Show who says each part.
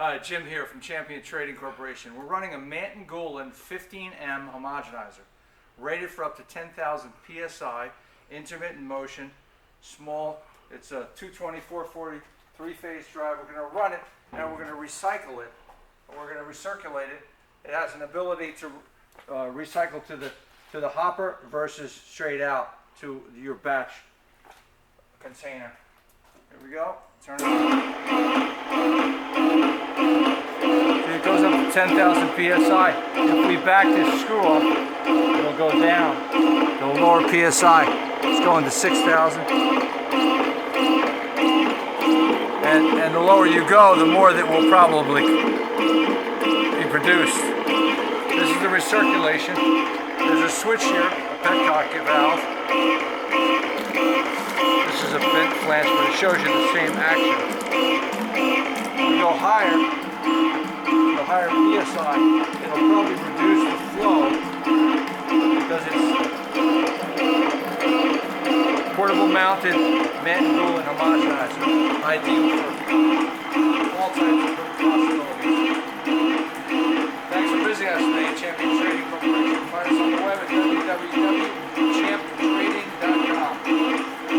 Speaker 1: Hi, Jim here from Champion Trading Corporation. We're running a Manton Gaulin 15M homogenizer, rated for up to 10,000 PSI, intermittent motion, small. It's a 220, 440, three-phase drive. We're going to run it and we're going to recycle it. We're going to recirculate it. It has an ability to recycle to the hopper versus straight out to your batch container. Here we go. Turn it on. So it goes up to 10,000 PSI. If we back this screw up, it'll go down. It'll lower PSI. It's going to 6,000. And the lower you go, the more that will probably be produced. This is the recirculation. There's a switch here, a petcock valve. This is a bent flange, but it shows you the same action. When you go higher, the higher PSI, it'll probably reduce the flow because it's portable mounted Manton Gaulin homogenizer, ideal for all types of possibilities.